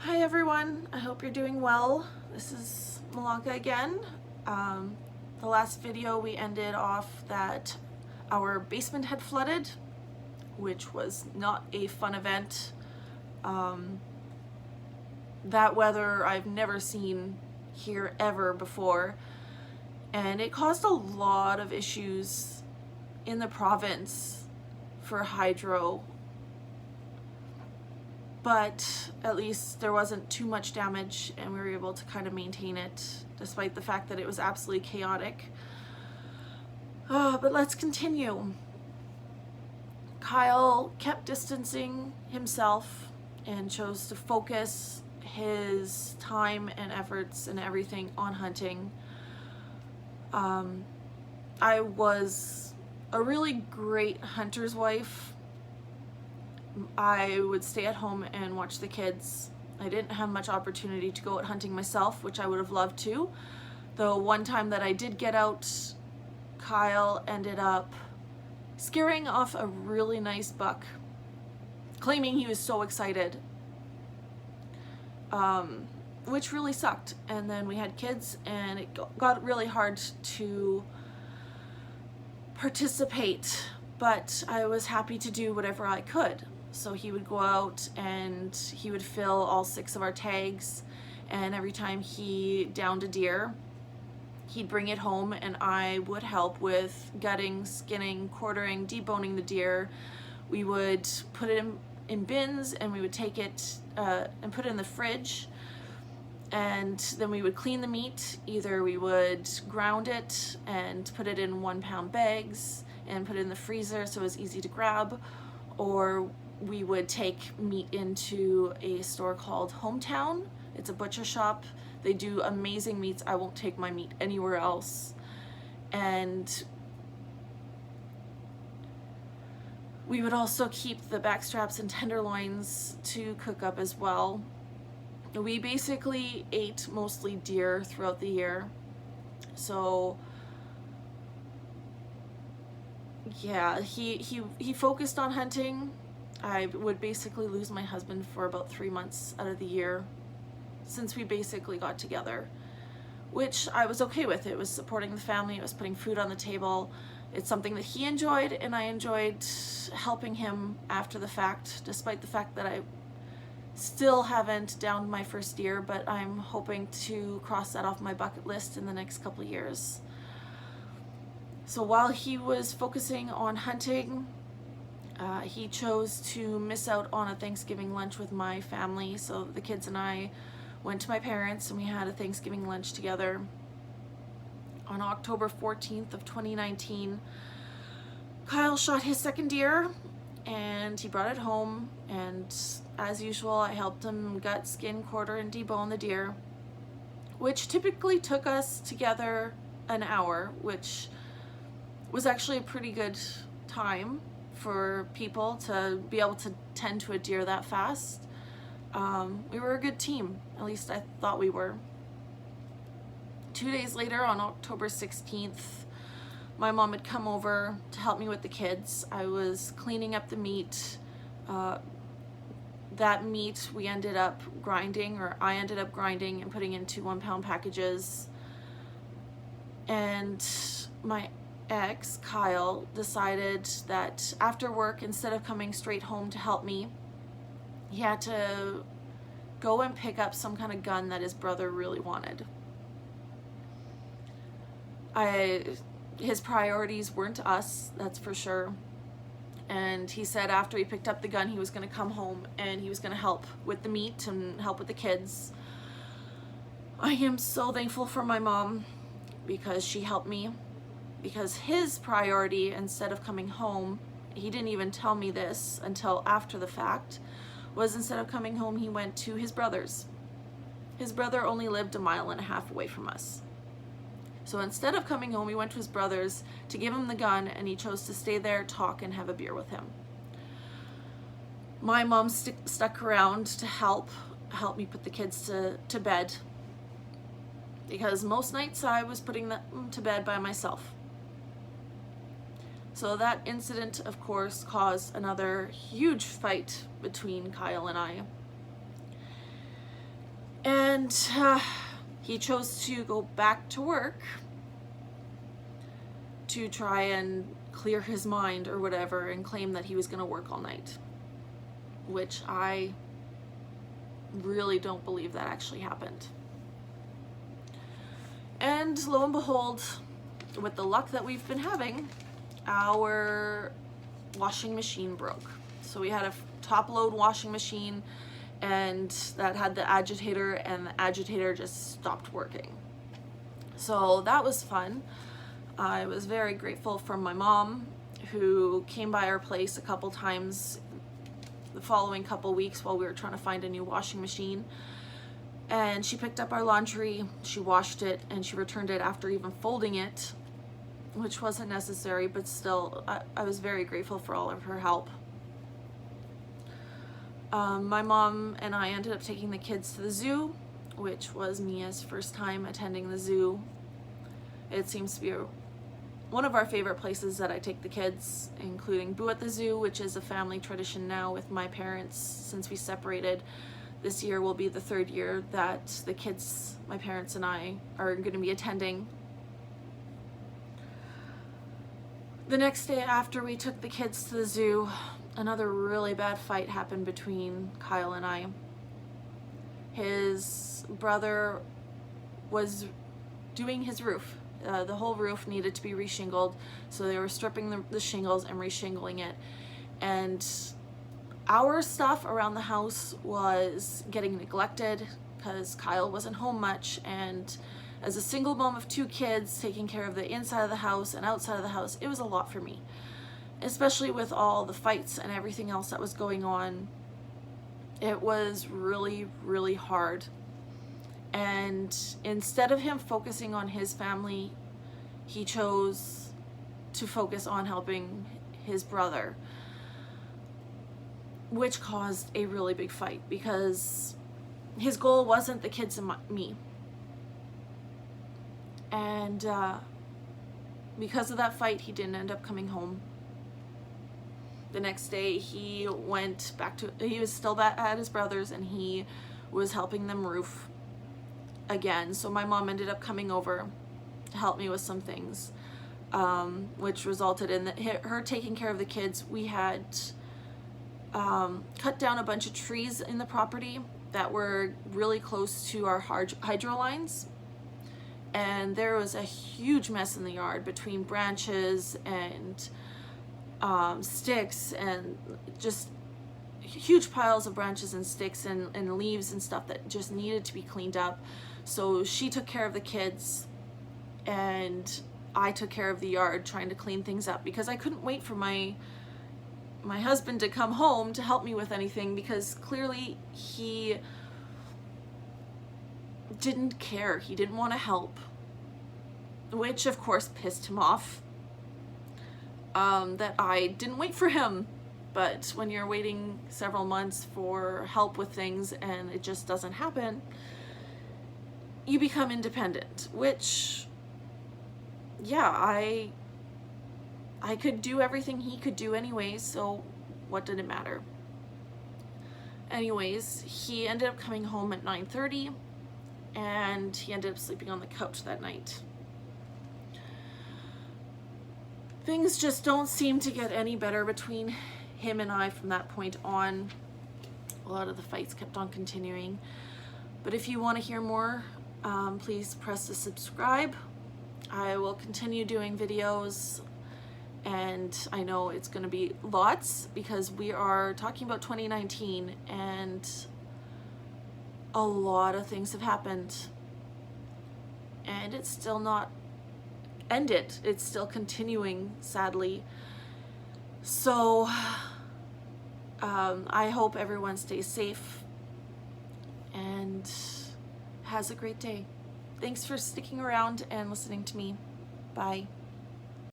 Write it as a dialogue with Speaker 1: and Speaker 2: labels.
Speaker 1: Hi everyone, I hope you're doing well. This is Malaka again. The last video we ended off that our basement had flooded, which was not a fun event. That weather I've never seen here ever before, and it caused a lot of issues in the province for hydro. But at least there wasn't too much damage and we were able to kind of maintain it despite the fact that it was absolutely chaotic. But let's continue. Kyle kept distancing himself and chose to focus his time and efforts and everything on hunting. I was a really great hunter's wife. I would stay at home and watch the kids. I didn't have much opportunity to go out hunting myself, which I would have loved to. Though one time that I did get out, Kyle ended up scaring off a really nice buck, claiming he was so excited, which really sucked. And then we had kids and it got really hard to participate, but I was happy to do whatever I could. So he would go out and he would fill all 6 of our tags, and every time he downed a deer, he'd bring it home and I would help with gutting, skinning, quartering, deboning the deer. We would put it in bins and we would take it and put it in the fridge, and then we would clean the meat. Either we would ground it and put it in 1-pound bags and put it in the freezer so it was easy to grab, or we would take meat into a store called Hometown. It's a butcher shop. They do amazing meats. I won't take my meat anywhere else. And we would also keep the backstraps and tenderloins to cook up as well. We basically ate mostly deer throughout the year. So yeah, he focused on hunting. I would basically lose my husband for about 3 months out of the year since we basically got together, which I was okay with. It was supporting the family, it was putting food on the table. It's something that he enjoyed, and I enjoyed helping him after the fact, despite the fact that I still haven't downed my first deer, but I'm hoping to cross that off my bucket list in the next couple of years. So while he was focusing on hunting, he chose to miss out on a Thanksgiving lunch with my family. So the kids and I went to my parents and we had a Thanksgiving lunch together. On October 14th of 2019, Kyle shot his second deer and he brought it home, and as usual I helped him gut, skin, quarter, and debone the deer, which typically took us together an hour, which was actually a pretty good time for people to be able to tend to a deer that fast. We were a good team, at least I thought we were. 2 days later, on October 16th, my mom had come over to help me with the kids. I was cleaning up the meat. That meat we ended up grinding, or I ended up grinding and putting into 1-pound packages. And my ex, Kyle, decided that after work, instead of coming straight home to help me, he had to go and pick up some kind of gun that his brother really wanted. His priorities weren't us, that's for sure. And he said after he picked up the gun, he was going to come home and he was going to help with the meat and help with the kids. I am so thankful for my mom because she helped me. Because his priority, instead of coming home, he didn't even tell me this until after the fact, was instead of coming home, he went to his brother's. His brother only lived 1.5 miles away from us. So instead of coming home, he went to his brother's to give him the gun, and he chose to stay there, talk, and have a beer with him. My mom stuck around to help me put the kids to bed, because most nights I was putting them to bed by myself. So that incident, of course, caused another huge fight between Kyle and I. And he chose to go back to work to try and clear his mind or whatever, and claim that he was going to work all night, which I really don't believe that actually happened. And lo and behold, with the luck that we've been having, our washing machine broke. So we had a top load washing machine, and that had the agitator, and the agitator just stopped working. So that was fun. I was very grateful for my mom, who came by our place a couple times the following couple weeks while we were trying to find a new washing machine. And she picked up our laundry, she washed it, and she returned it after even folding it, which wasn't necessary, but still, I was very grateful for all of her help. My mom and I ended up taking the kids to the zoo, which was Mia's first time attending the zoo. It seems to be one of our favorite places that I take the kids, including Boo at the Zoo, which is a family tradition now with my parents since we separated. This year will be the 3rd year that the kids, my parents and I, are going to be attending. The next day after we took the kids to the zoo, another really bad fight happened between Kyle and I. His brother was doing his roof. The whole roof needed to be reshingled, so they were stripping the shingles and reshingling it. And our stuff around the house was getting neglected because Kyle wasn't home much, and as a single mom of 2 kids, taking care of the inside of the house and outside of the house, it was a lot for me, especially with all the fights and everything else that was going on. It was really, really hard. And instead of him focusing on his family, he chose to focus on helping his brother, which caused a really big fight because his goal wasn't the kids and me. And because of that fight, he didn't end up coming home. The next day, he went back to, he was still back at his brother's, and he was helping them roof again. So my mom ended up coming over to help me with some things, which resulted in her taking care of the kids. We had cut down a bunch of trees in the property that were really close to our hydro lines, and there was a huge mess in the yard between branches and sticks, and just huge piles of branches and sticks and leaves and stuff that just needed to be cleaned up. So she took care of the kids, and I took care of the yard, trying to clean things up, because I couldn't wait for my husband to come home to help me with anything, because clearly he didn't care. He didn't want to help, which of course pissed him off, that I didn't wait for him. But when you're waiting several months for help with things and it just doesn't happen, you become independent, which, yeah, I could do everything he could do anyways, so what did it matter? Anyways, he ended up coming home at 9:30, and he ended up sleeping on the couch that night. Things just don't seem to get any better between him and I from that point on. A lot of the fights kept on continuing. But if you want to hear more, please press the subscribe. I will continue doing videos, and I know it's going to be lots because we are talking about 2019 and a lot of things have happened, and it's still not ended. It's still continuing, sadly. So I hope everyone stays safe and has a great day. Thanks for sticking around and listening to me. Bye.